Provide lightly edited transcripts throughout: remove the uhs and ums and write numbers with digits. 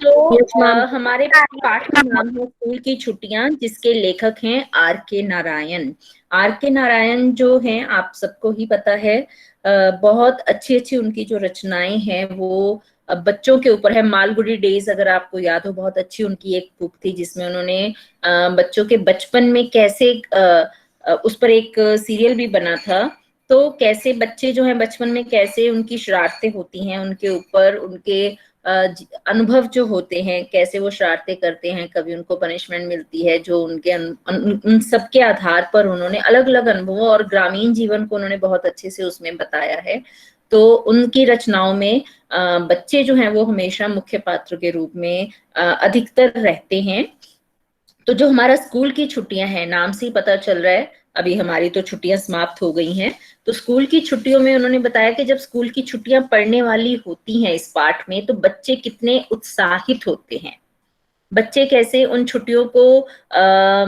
तो yes ma'am. हमारे पाठ का नाम है स्कूल की छुट्टियां, जिसके लेखक हैं आर के नारायण। आर के नारायण जो हैं, आप सबको ही पता है, बहुत अच्छी अच्छी उनकी जो रचनाएं हैं वो बच्चों के ऊपर है। मालगुडी डेज अगर आपको याद हो, बहुत अच्छी उनकी एक बुक थी जिसमें उन्होंने बच्चों के बचपन में कैसे उस पर एक सीरियल भी बना था। तो कैसे बच्चे जो हैं बचपन में कैसे उनकी शरारतें होती हैं, उनके ऊपर उनके अनुभव जो होते हैं, कैसे वो शरारतें करते हैं, कभी उनको पनिशमेंट मिलती है, जो उनके उन सब के आधार पर उन्होंने अलग अलग अनुभवों और ग्रामीण जीवन को उन्होंने बहुत अच्छे से उसमें बताया है। तो उनकी रचनाओं में बच्चे जो हैं वो हमेशा मुख्य पात्र के रूप में अधिकतर रहते हैं। तो जो हमारा स्कूल की छुट्टियां हैं, नाम से ही पता चल रहा है, अभी हमारी तो छुट्टियां समाप्त हो गई हैं। तो स्कूल की छुट्टियों में उन्होंने बताया कि जब स्कूल की छुट्टियां पड़ने वाली होती हैं इस पाठ में, तो बच्चे कितने उत्साहित होते हैं। बच्चे कैसे उन छुट्टियों को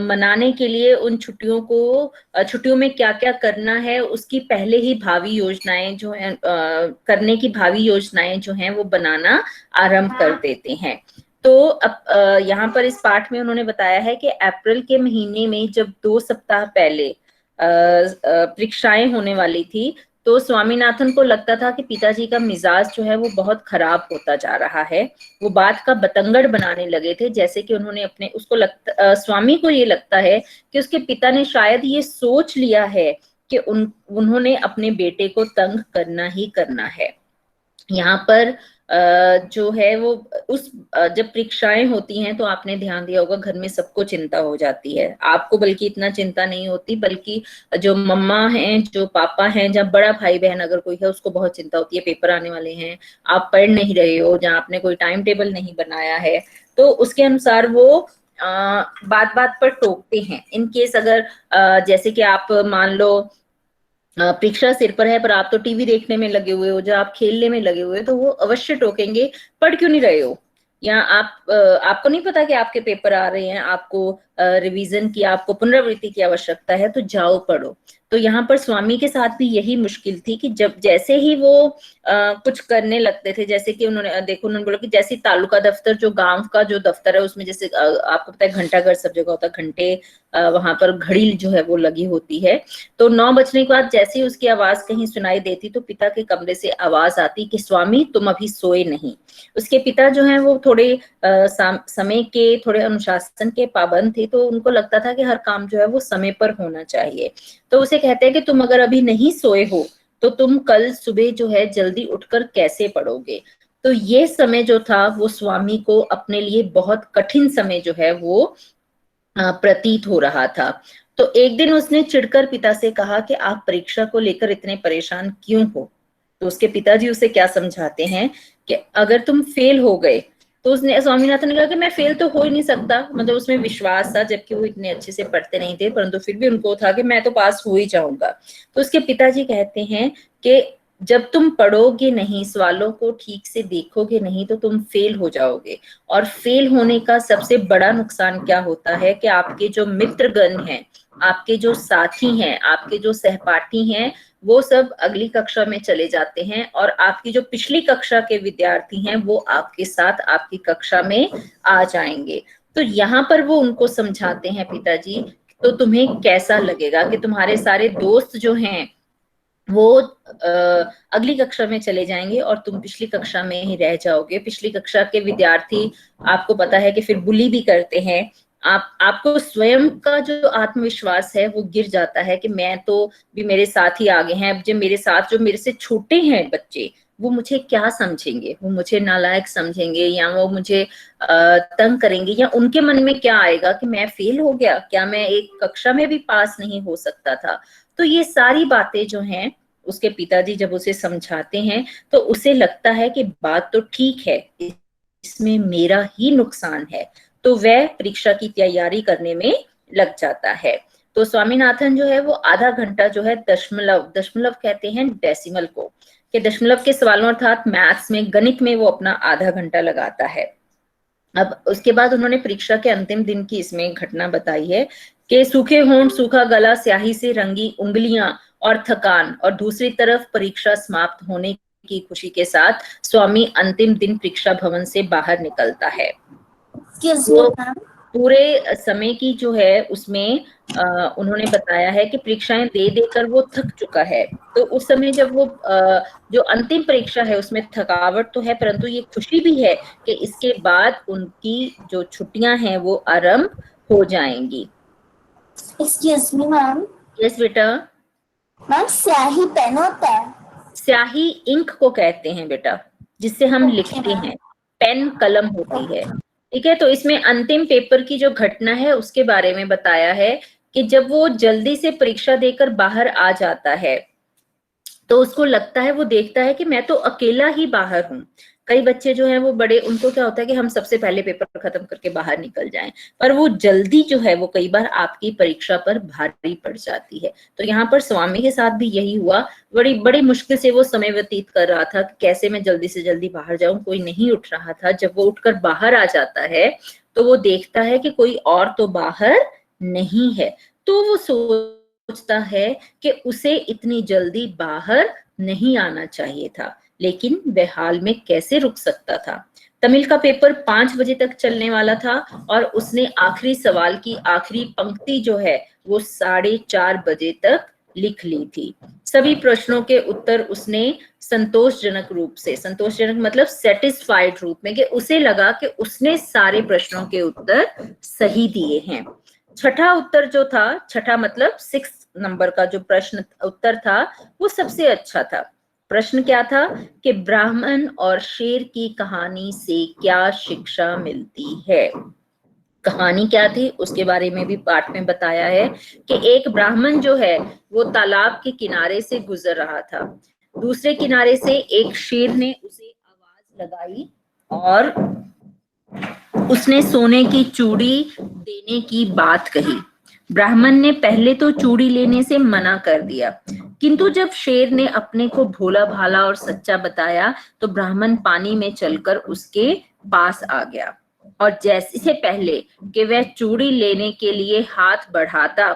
मनाने के लिए, उन छुट्टियों को छुट्टियों में क्या क्या करना है उसकी पहले ही भावी योजनाएं जो है करने की भावी योजनाएं जो हैं वो बनाना आरंभ कर देते हैं। तो अब यहाँ पर इस पाठ में उन्होंने बताया है कि अप्रैल के महीने में जब 2 सप्ताह पहले परीक्षाएं होने वाली थी, तो स्वामीनाथन को लगता था कि पिताजी का मिजाज जो है वो बहुत खराब होता जा रहा है। वो बात का बतंगड़ बनाने लगे थे, जैसे कि उन्होंने अपने उसको स्वामी को ये लगता है कि उसके पिता ने शायद ये सोच लिया है कि उन्होंने अपने बेटे को तंग करना ही करना है। यहाँ पर जो है वो उस जब परीक्षाएं होती हैं तो आपने ध्यान दिया होगा घर में सबको चिंता हो जाती है। आपको बल्कि इतना चिंता नहीं होती, बल्कि जो मम्मा हैं, जो पापा हैं, जब बड़ा भाई बहन अगर कोई है उसको बहुत चिंता होती है, पेपर आने वाले हैं, आप पढ़ नहीं रहे हो, जहाँ आपने कोई टाइम टेबल नहीं बनाया है, तो उसके अनुसार वो बात बात पर टोकते हैं। इन केस अगर जैसे कि आप मान लो परीक्षा सिर पर है पर आप तो टीवी देखने में लगे हुए हो, जब आप खेलने में लगे हुए हो, तो वो अवश्य टोकेंगे, पढ़ क्यों नहीं रहे हो, या आपको नहीं पता कि आपके पेपर आ रहे हैं, आपको रिवीजन की, आपको पुनरावृत्ति की आवश्यकता है, तो जाओ पढ़ो। तो यहाँ पर स्वामी के साथ भी यही मुश्किल थी कि जब जैसे ही वो कुछ करने लगते थे, जैसे कि उन्होंने बोला कि जैसे तालुका दफ्तर, जो गांव का जो दफ्तर है उसमें जैसे आपको पता है घंटाघर सब जगह होता है, घंटे वहां पर घड़ी जो है वो लगी होती है। तो 9 बजने के बाद जैसे ही उसकी आवाज कहीं सुनाई देती तो पिता के कमरे से आवाज आती कि स्वामी तुम अभी सोए नहीं। उसके पिता जो हैं वो थोड़े समय के, थोड़े अनुशासन के पाबंद थे, तो उनको लगता था कि हर काम जो है वो समय पर होना चाहिए। तो उसे कहते हैं कि तुम अगर अभी नहीं सोए हो तो तुम कल सुबह जो है जल्दी उठकर कैसे पढ़ोगे। तो ये समय जो था वो स्वामी को अपने लिए बहुत कठिन समय जो है वो प्रतीत हो रहा था। तो एक दिन उसने चिढ़कर पिता से कहा कि आप परीक्षा को लेकर इतने परेशान क्यों हो। तो उसके पिताजी उसे क्या समझाते हैं कि अगर तुम फेल हो गए, तो उसने स्वामीनाथन ने कहा कि मैं फेल तो हो ही नहीं सकता, मतलब उसमें विश्वास था, जबकि वो इतने अच्छे से पढ़ते नहीं थे, परंतु फिर भी उनको था कि मैं तो पास हो ही जाऊंगा। तो उसके पिताजी कहते हैं कि जब तुम पढ़ोगे नहीं, सवालों को ठीक से देखोगे नहीं, तो तुम फेल हो जाओगे। और फेल होने का सबसे बड़ा नुकसान क्या होता है कि आपके जो मित्रगण हैं, आपके जो साथी हैं, आपके जो सहपाठी हैं, वो सब अगली कक्षा में चले जाते हैं और आपकी जो पिछली कक्षा के विद्यार्थी हैं वो आपके साथ आपकी कक्षा में आ जाएंगे। तो यहाँ पर वो उनको समझाते हैं पिताजी, तो तुम्हें कैसा लगेगा कि तुम्हारे सारे दोस्त जो हैं वो अगली कक्षा में चले जाएंगे और तुम पिछली कक्षा में ही रह जाओगे। पिछली कक्षा के विद्यार्थी, आपको पता है कि फिर बुली भी करते हैं। आपको स्वयं का जो आत्मविश्वास है वो गिर जाता है कि मैं तो भी, मेरे साथ ही आगे हैं, जो मेरे साथ जो मेरे से छोटे हैं बच्चे, वो मुझे क्या समझेंगे, वो मुझे नालायक समझेंगे, या वो मुझे तंग करेंगे, या उनके मन में क्या आएगा कि मैं फेल हो गया, क्या मैं एक कक्षा में भी पास नहीं हो सकता था। तो ये सारी बातें जो हैं उसके पिताजी जब उसे समझाते हैं तो उसे लगता है कि बात तो ठीक है, इसमें मेरा ही नुकसान है। तो वह परीक्षा की तैयारी करने में लग जाता है। तो स्वामीनाथन जो है वो आधा घंटा जो है दशमलव, दशमलव कहते हैं डेसिमल को, कि दशमलव के सवालों अर्थात मैथ्स में, गणित में वो अपना आधा घंटा लगाता है। अब उसके बाद उन्होंने परीक्षा के अंतिम दिन की इसमें घटना बताई है कि सूखे होंठ, सूखा गला, स्याही से रंगी उंगलियां और थकान, और दूसरी तरफ परीक्षा समाप्त होने की खुशी के साथ स्वामी अंतिम दिन परीक्षा भवन से बाहर निकलता है। तो पूरे समय की जो है उसमें उन्होंने बताया है कि परीक्षाएं दे देकर वो थक चुका है। तो उस समय जब वो जो अंतिम परीक्षा है उसमें थकावट तो है, परंतु ये खुशी भी है कि इसके बाद उनकी जो छुट्टियां हैं वो आरंभ हो जाएंगी। Excuse me ma'am. यस बेटा। मैम स्याही पेन होता है? स्याही इंक को कहते हैं बेटा, जिससे हम लिखते हैं। पेन कलम होती है। ठीक है, तो इसमें अंतिम पेपर की जो घटना है उसके बारे में बताया है कि जब वो जल्दी से परीक्षा देकर बाहर आ जाता है तो उसको लगता है, वो देखता है कि मैं तो अकेला ही बाहर हूँ। कई बच्चे जो है वो बड़े, उनको क्या होता है कि हम सबसे पहले पेपर खत्म करके बाहर निकल जाएं, पर वो जल्दी जो है वो कई बार आपकी परीक्षा पर भारी पड़ जाती है। तो यहाँ पर स्वामी के साथ भी यही हुआ। बड़ी बड़ी मुश्किल से वो समय व्यतीत कर रहा था कि कैसे मैं जल्दी से जल्दी बाहर जाऊं, कोई नहीं उठ रहा था। जब वो उठकर बाहर आ जाता है तो वो देखता है कि कोई और तो बाहर नहीं है। तो वो सोचता है कि उसे इतनी जल्दी बाहर नहीं आना चाहिए था, लेकिन वह हाल में कैसे रुक सकता था। तमिल का पेपर 5 बजे तक चलने वाला था और उसने आखिरी सवाल की आखिरी पंक्ति जो है वो 4:30 बजे तक लिख ली थी। सभी प्रश्नों के उत्तर उसने संतोषजनक रूप से, संतोषजनक मतलब सेटिस्फाइड रूप में, कि उसे लगा कि उसने सारे प्रश्नों के उत्तर सही दिए हैं। छठा उत्तर जो था, छठा मतलब 6 नंबर का जो प्रश्न उत्तर था वो सबसे अच्छा था। प्रश्न क्या था कि ब्राह्मण और शेर की कहानी से क्या शिक्षा मिलती है। कहानी क्या थी उसके बारे में भी पाठ में बताया है कि एक ब्राह्मण जो है वो तालाब के किनारे से गुजर रहा था। दूसरे किनारे से एक शेर ने उसे आवाज लगाई और उसने सोने की चूड़ी देने की बात कही। ब्राह्मण ने पहले तो चूड़ी लेने से मना कर दिया, किंतु जब शेर ने अपने को भोला भाला और सच्चा बताया तो ब्राह्मण पानी में चलकर उसके पास आ गया और जैसे से पहले कि वह चूड़ी लेने के लिए हाथ बढ़ाता,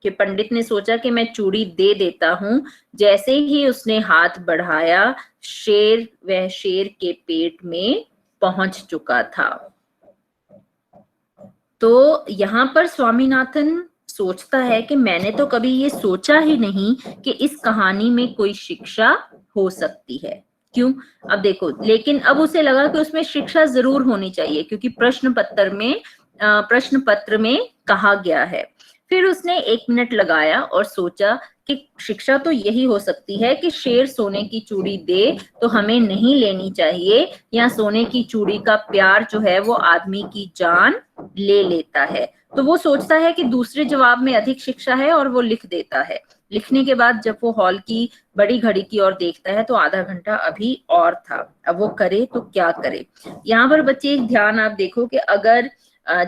कि पंडित ने सोचा कि मैं चूड़ी दे देता हूं, जैसे ही उसने हाथ बढ़ाया वह शेर के पेट में पहुंच चुका था। तो यहाँ पर स्वामीनाथन सोचता है कि मैंने तो कभी ये सोचा ही नहीं कि इस कहानी में कोई शिक्षा हो सकती है। क्यों? अब देखो, लेकिन अब उसे लगा कि उसमें शिक्षा जरूर होनी चाहिए, क्योंकि प्रश्न पत्र में कहा गया है। फिर उसने 1 मिनट लगाया और सोचा कि शिक्षा तो यही हो सकती है कि शेर सोने की चूड़ी दे तो हमें नहीं लेनी चाहिए, या सोने की चूड़ी का प्यार जो है वो आदमी की जान ले लेता है। तो वो सोचता है कि दूसरे जवाब में अधिक शिक्षा है और वो लिख देता है। लिखने के बाद जब वो हॉल की बड़ी घड़ी की ओर देखता है तो आधा घंटा अभी और था। अब वो करे तो क्या करे। यहाँ पर बच्चे एक ध्यान आप देखो कि अगर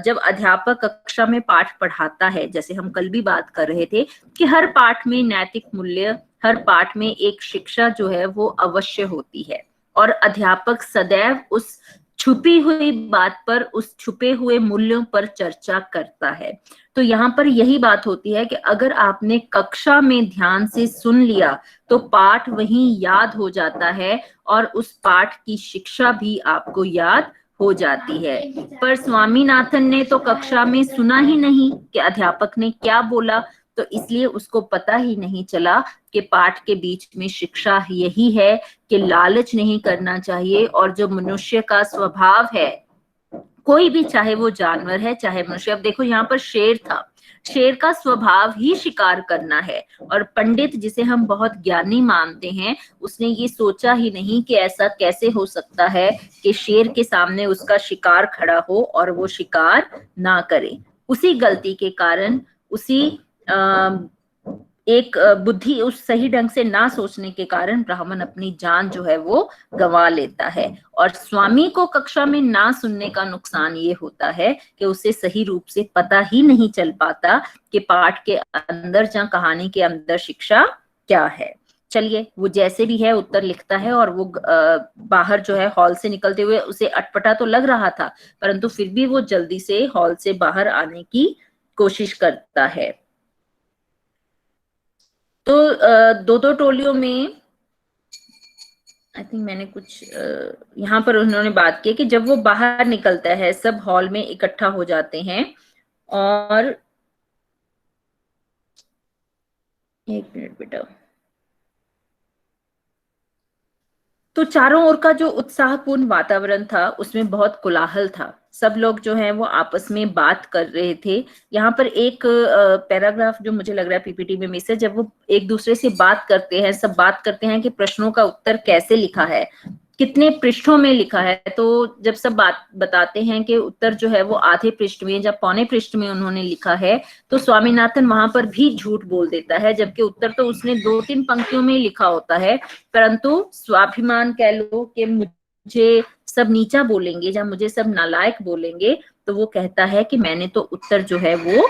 जब अध्यापक कक्षा में पाठ पढ़ाता है, जैसे हम कल भी बात कर रहे थे कि हर पाठ में नैतिक मूल्य, हर पाठ में एक शिक्षा जो है वो अवश्य होती है, और अध्यापक सदैव उस छुपी हुई बात पर, उस छुपे हुए मूल्यों पर चर्चा करता है। तो यहाँ पर यही बात होती है कि अगर आपने कक्षा में ध्यान से सुन लिया तो पाठ वहीं याद हो जाता है और उस पाठ की शिक्षा भी आपको याद हो जाती है। पर स्वामीनाथन ने तो कक्षा में सुना ही नहीं कि अध्यापक ने क्या बोला, तो इसलिए उसको पता ही नहीं चला कि पाठ के बीच में शिक्षा यही है कि लालच नहीं करना चाहिए, और जो मनुष्य का स्वभाव है, कोई भी, चाहे वो जानवर है चाहे मनुष्य। अब देखो यहाँ पर शेर था, शेर का स्वभाव ही शिकार करना है, और पंडित जिसे हम बहुत ज्ञानी मानते हैं उसने ये सोचा ही नहीं कि ऐसा कैसे हो सकता है कि शेर के सामने उसका शिकार खड़ा हो और वो शिकार ना करे। उसी गलती के कारण, उसी एक बुद्धि, उस सही ढंग से ना सोचने के कारण ब्राह्मण अपनी जान जो है वो गंवा लेता है। और स्वामी को कक्षा में ना सुनने का नुकसान ये होता है कि उसे सही रूप से पता ही नहीं चल पाता कि पाठ के अंदर या कहानी के अंदर शिक्षा क्या है। चलिए, वो जैसे भी है उत्तर लिखता है और वो बाहर जो है हॉल से निकलते हुए उसे अटपटा तो लग रहा था, परंतु फिर भी वो जल्दी से हॉल से बाहर आने की कोशिश करता है। तो दो दो टोलियों में आई थिंक मैंने कुछ यहाँ पर उन्होंने बात की कि जब वो बाहर निकलता है सब हॉल में इकट्ठा हो जाते हैं और एक मिनट बेटा, तो चारों ओर का जो उत्साहपूर्ण वातावरण था उसमें बहुत कोलाहल था। सब लोग जो हैं वो आपस में बात कर रहे थे। यहाँ पर एक पैराग्राफ जो मुझे लग रहा है पीपीटी में मिस है, जब वो एक दूसरे से बात करते हैं, सब बात करते हैं कि प्रश्नों का उत्तर कैसे लिखा है, कितने पृष्ठों में लिखा है। तो जब सब बात बताते हैं कि उत्तर जो है वो आधे पृष्ठ में या पौने पृष्ठ में उन्होंने लिखा है, तो स्वामीनाथन वहां पर भी झूठ बोल देता है, जबकि उत्तर तो उसने 2-3 पंक्तियों में ही लिखा होता है। परंतु स्वाभिमान कह लो कि मुझे सब नीचा बोलेंगे या मुझे सब नालायक बोलेंगे, तो वो कहता है कि मैंने तो उत्तर जो है वो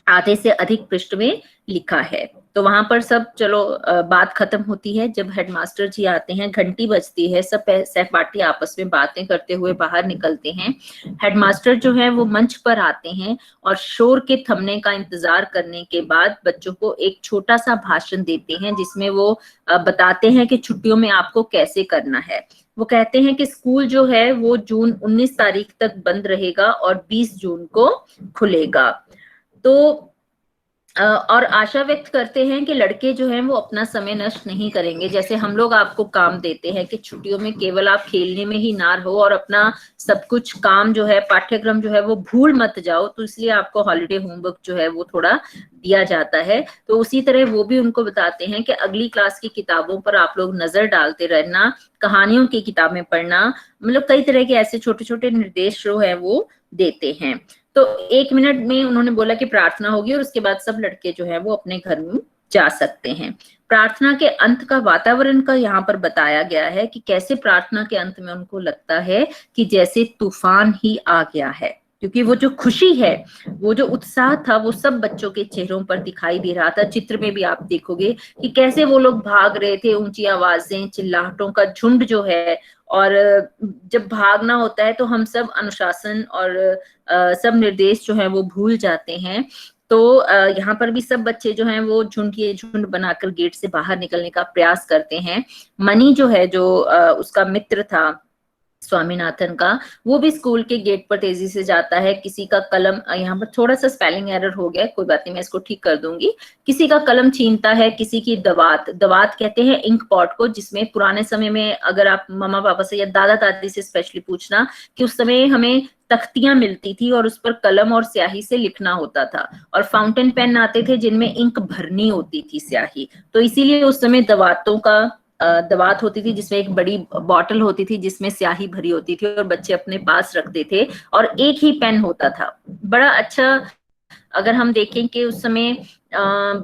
आधे से अधिक पृष्ठ में लिखा है। तो वहां पर सब चलो बात खत्म होती है। जब हेडमास्टर जी आते हैं, घंटी बजती है, सब सहपाठी आपस में बातें करते हुए बाहर निकलते हैं। हेडमास्टर जो है वो मंच पर आते हैं और शोर के थमने का इंतजार करने के बाद बच्चों को एक छोटा सा भाषण देते हैं, जिसमें वो बताते हैं कि छुट्टियों में आपको कैसे करना है। वो कहते हैं कि स्कूल जो है वो जून 19 तारीख तक बंद रहेगा और 20 जून को खुलेगा। तो और आशा व्यक्त करते हैं कि लड़के जो हैं वो अपना समय नष्ट नहीं करेंगे। जैसे हम लोग आपको काम देते हैं कि छुट्टियों में केवल आप खेलने में ही ना रहो और अपना सब कुछ काम जो है, पाठ्यक्रम जो है वो भूल मत जाओ, तो इसलिए आपको हॉलिडे होमवर्क जो है वो थोड़ा दिया जाता है। तो उसी तरह वो भी उनको बताते हैं कि अगली क्लास की किताबों पर आप लोग नजर डालते रहना, कहानियों की किताबें पढ़ना, मतलब कई तरह के ऐसे छोटे छोटे निर्देश जो है वो देते हैं। तो 1 मिनट में उन्होंने बोला कि प्रार्थना होगी और उसके बाद सब लड़के जो है वो अपने घर में जा सकते हैं। प्रार्थना के अंत का वातावरण का यहाँ पर बताया गया है कि कैसे प्रार्थना के अंत में उनको लगता है कि जैसे तूफान ही आ गया है, क्योंकि वो जो खुशी है, वो जो उत्साह था, वो सब बच्चों के चेहरों पर दिखाई दे रहा था। चित्र में भी आप देखोगे कि कैसे वो लोग भाग रहे थे, ऊंची आवाजें, चिल्लाहटों का झुंड जो है। और जब भागना होता है तो हम सब अनुशासन और सब निर्देश जो है वो भूल जाते हैं। तो यहाँ पर भी सब बच्चे जो हैं वो झुंड के झुंड बनाकर गेट से बाहर निकलने का प्रयास करते हैं। मनी जो है, जो उसका मित्र था स्वामीनाथन का, वो भी स्कूल के गेट पर तेजी से जाता है। किसी का कलम, यहाँ पर थोड़ा सा स्पेलिंग एरर हो गया, कोई बात नहीं, मैं इसको ठीक कर दूंगी। किसी का कलम छीनता है, किसी की दवात, दवात कहते हैं इंक पॉट को, जिसमें पुराने समय में अगर आप मम्मा पापा से या दादा दादी से स्पेशली पूछना कि उस समय हमें तख्तियां मिलती थी और उस पर कलम और स्याही से लिखना होता था, और फाउंटेन पेन आते थे जिनमें इंक भरनी होती थी, स्याही। तो इसीलिए उस समय दवातों का दवात होती थी, जिसमें एक बड़ी बॉटल होती थी जिसमें स्याही भरी होती थी, और बच्चे अपने पास रखते थे, और एक ही पेन होता था। बड़ा अच्छा, अगर हम देखें कि उस समय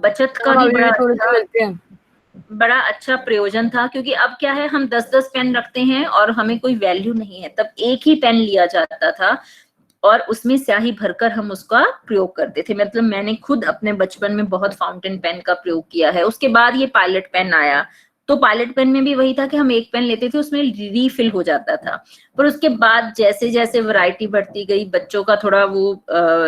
बचत का भी बड़ा अच्छा प्रयोजन था। क्योंकि अब क्या है, हम 10-10 पेन रखते हैं और हमें कोई वैल्यू नहीं है। तब एक ही पेन लिया जाता था और उसमें स्याही भरकर हम उसका प्रयोग करते थे। मतलब मैंने खुद अपने बचपन में बहुत फाउंटेन पेन का प्रयोग किया है। उसके बाद ये पायलट पेन आया, तो पायलट पेन में भी वही था कि हम एक पेन लेते थे, उसमें रीफिल हो जाता था। पर उसके बाद जैसे जैसे वैरायटी बढ़ती गई, बच्चों का थोड़ा वो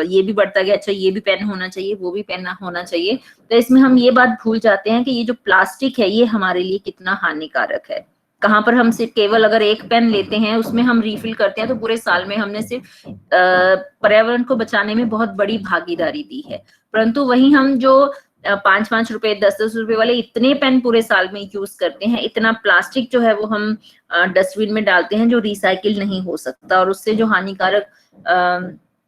ये भी बढ़ता गया, अच्छा ये भी पेन होना चाहिए, वो भी पेन होना चाहिए। तो इसमें हम ये बात भूल जाते हैं कि ये जो प्लास्टिक है ये हमारे लिए कितना हानिकारक है। कहाँ पर हम सिर्फ केवल अगर एक पेन लेते हैं, उसमें हम रिफिल करते हैं, तो पूरे साल में हमने सिर्फ पर्यावरण को बचाने में बहुत बड़ी भागीदारी दी है। परंतु वहीं हम जो 5-5 रुपए, 10-10 रुपए वाले इतने पेन पूरे साल में यूज करते हैं, इतना प्लास्टिक जो है वो हम डस्टबिन में डालते हैं जो रिसाइकिल नहीं हो सकता, और उससे जो हानिकारक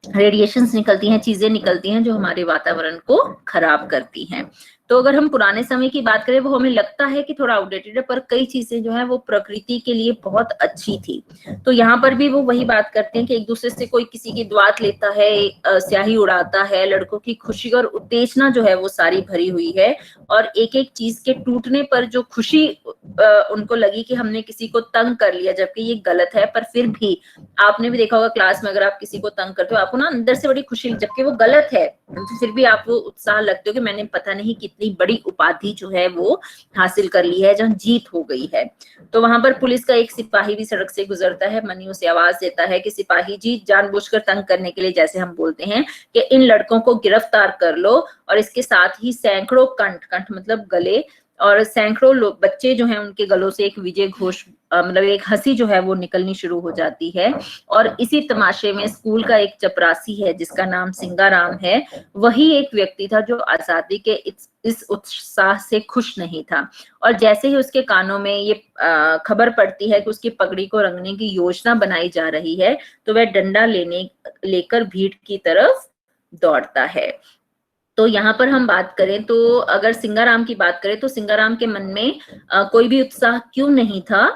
रेडिएशंस निकलती हैं, चीजें निकलती हैं जो हमारे वातावरण को खराब करती हैं। तो अगर हम पुराने समय की बात करें, वो हमें लगता है कि थोड़ा आउटडेटेड है, पर कई चीजें जो है वो प्रकृति के लिए बहुत अच्छी थी। तो यहाँ पर भी वो वही बात करते हैं कि एक दूसरे से कोई किसी की दुआत लेता है, स्याही उड़ाता है, लड़कों की खुशी और उत्तेजना जो है वो सारी भरी हुई है। और एक एक चीज के टूटने पर जो खुशी उनको लगी कि हमने किसी को तंग कर लिया, जबकि ये गलत है, पर फिर भी आपने भी देखा होगा क्लास में, अगर आप किसी को तंग करते हो, आपको ना अंदर से बड़ी खुशी, जबकि वो गलत है, तो फिर भी आप वो उत्साह लगते हो कि मैंने पता नहीं कितनी बड़ी उपाधि जो है वो हासिल कर ली है, जहाँ जीत हो गई है। तो वहां पर पुलिस का एक सिपाही भी सड़क से गुजरता है। मनी उसे आवाज देता है कि सिपाही जी, जानबूझकर तंग करने के लिए, जैसे हम बोलते हैं कि इन लड़कों को गिरफ्तार कर लो, और इसके साथ ही सैकड़ों कंठ, कंठ मतलब गले, और सैकड़ों लोग बच्चे जो हैं उनके गलों से एक विजय घोष मतलब एक हंसी जो है वो निकलनी शुरू हो जाती है। और इसी तमाशे में स्कूल का एक चपरासी है जिसका नाम सिंगाराम है, वही एक व्यक्ति था जो आजादी के इस उत्साह से खुश नहीं था। और जैसे ही उसके कानों में ये खबर पड़ती है कि उसकी पगड़ी को रंगने की योजना बनाई जा रही है, तो वह डंडा लेकर भीड़ की तरफ दौड़ता है। तो यहाँ पर हम बात करें तो अगर सिंगाराम की बात करें तो सिंगाराम के मन में कोई भी उत्साह क्यों नहीं था,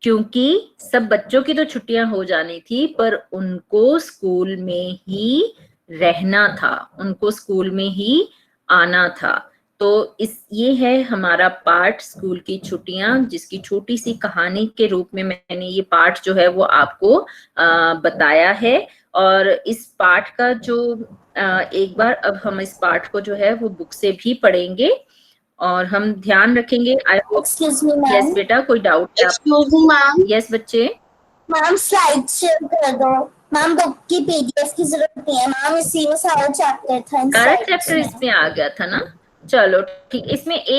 क्योंकि सब बच्चों की तो छुट्टियां हो जानी थी, पर उनको स्कूल में ही रहना था, उनको स्कूल में ही आना था। तो ये है हमारा पाठ स्कूल की छुट्टियां, जिसकी छोटी सी कहानी के रूप में मैंने ये पाठ जो है वो आपको बताया है। और इस पाठ का जो एक बार अब हम इस पाठ को जो है वो बुक से भी पढ़ेंगे और हम ध्यान रखेंगे। I hope. Excuse me yes ma'am. बेटा, कोई डाउट है? Excuse me ma'am. यस बच्चे। मैम स्लाइड शेयर कर दो। मैम बुक की पीडीएफ की जरूरत नहीं है मैम, इसी में सारा चैप्टर था। सारा चैप्टर इसमें आ गया था ना? चलो ठीक, इसमें एक